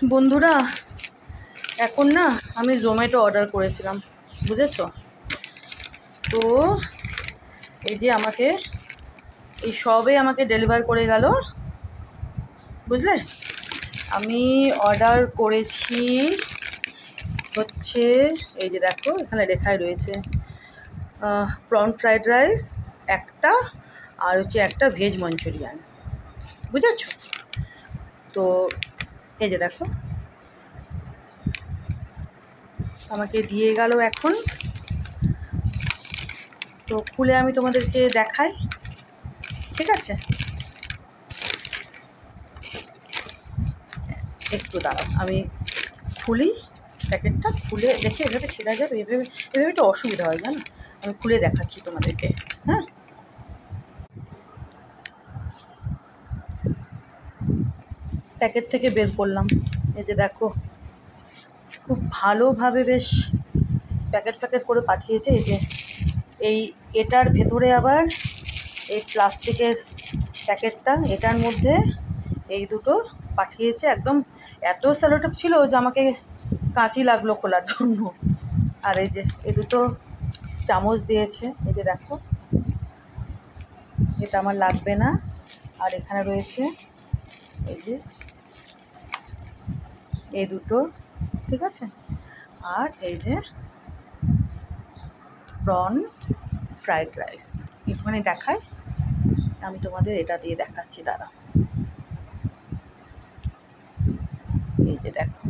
বন্ধুরা, এখন না আমি জোম্যাটো অর্ডার করেছিলাম, বুঝেছো? তো এই যে আমাকে এই সবে আমাকে ডেলিভার করে গেল, বুঝলে? আমি অর্ডার করেছি হচ্ছে এই যে দেখো এখানে লেখাই রয়েছে প্রন ফ্রাইড রাইস একটা, আর হচ্ছে একটা ভেজ মঞ্চুরিয়ান, বুঝেছো? তো এই যে দেখো আমাকে দিয়ে গেল এখন। তো খুলে আমি তোমাদেরকে দেখাই, ঠিক আছে? একটু দাঁড়াও, আমি খুলি প্যাকেটটা, খুলে দেখে এভাবে ছেড়া যাবে, এভাবে এভাবে একটু অসুবিধা হয়, জানো? আমি খুলে দেখাচ্ছি তোমাদেরকে। হ্যাঁ, প্যাকেট থেকে বের করলাম, এই যে দেখো খুব ভালোভাবে বেশ প্যাকেট ফ্যাকেট করে পাঠিয়েছে। এই যে এটার ভেতরে আবার এই প্লাস্টিকের প্যাকেটটা, এটার মধ্যে এই দুটো পাঠিয়েছে। একদম এত স্যালোটেপ ছিল যে আমাকে কাঁচি লাগলো খোলার জন্য। আর এই যে এই দুটো চামচ দিয়েছে, এই যে দেখো এটা আমার লাগবে না। আর এখানে রয়েছে এই যে এই দুটো, ঠিক আছে? আর এই যে প্রন ফ্রাইড রাইস, একটুখানি দেখায়, আমি তোমাদের এটা দিয়ে দেখাচ্ছি, দাঁড়া। এই যে দেখো,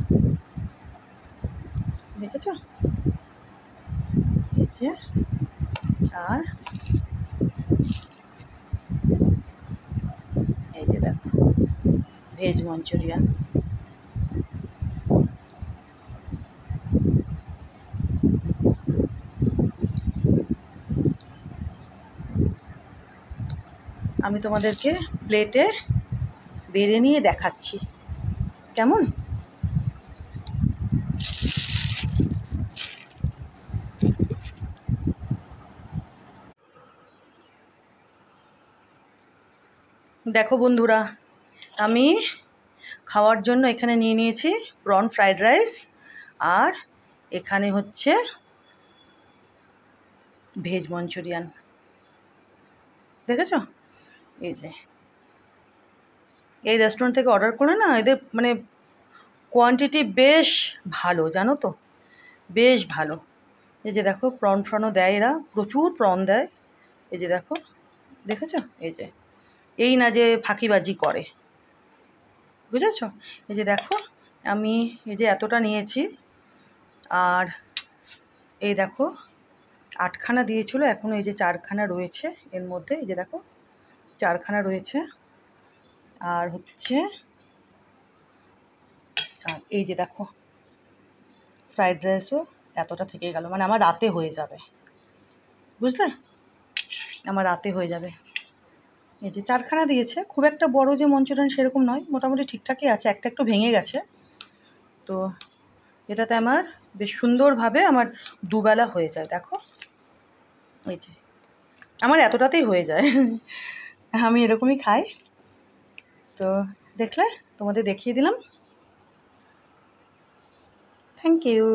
দেখেছো? এই যে, আর এই যে দেখো ভেজ মঞ্চুরিয়ান। আমি তোমাদেরকে প্লেটে বেড়ে নিয়ে দেখাচ্ছি, কেমন? দেখো বন্ধুরা, আমি খাওয়ার জন্য এখানে নিয়ে নিয়েছি প্রন ফ্রাইড রাইস, আর এখানে হচ্ছে ভেজ মঞ্চুরিয়ান, দেখেছো? এই যে এই রেস্টুরেন্ট থেকে অর্ডার করে না, এদের মানে কোয়ান্টিটি বেশ ভালো, জানো তো, বেশ ভালো। এই যে দেখো প্রনও দেয়, এরা প্রচুর প্রন দেয়। এই যে দেখো, দেখেছো? এই যে এই না যে ফাঁকিবাজি করে, বুঝেছো? এই যে দেখো আমি এই যে এতটা নিয়েছি, আর এই দেখো 8খানা দিয়েছিল, এখনও এই যে 4খানা রয়েছে এর মধ্যে, এই যে দেখো 4খানা রয়েছে। আর হচ্ছে আর এই যে দেখো ফ্রাইড রাইসও এতটা থেকে গেল, মানে আমার রাতে হয়ে যাবে, বুঝলে? আমার রাতে হয়ে যাবে। এই যে 4খানা দিয়েছে, খুব একটা বড় যে মঞ্চুরিয়ান সেরকম নয়, মোটামুটি ঠিকঠাকই আছে, একটা একটু ভেঙে গেছে। তো এটাতে আমার বেশ সুন্দরভাবে আমার দুবেলা হয়ে যায়, দেখো। এই যে আমার এতটাতেই হয়ে যায়, আমি এরকমই খাই। তো দেখলে, তোমাদের দেখিয়ে দিলাম। Thank you.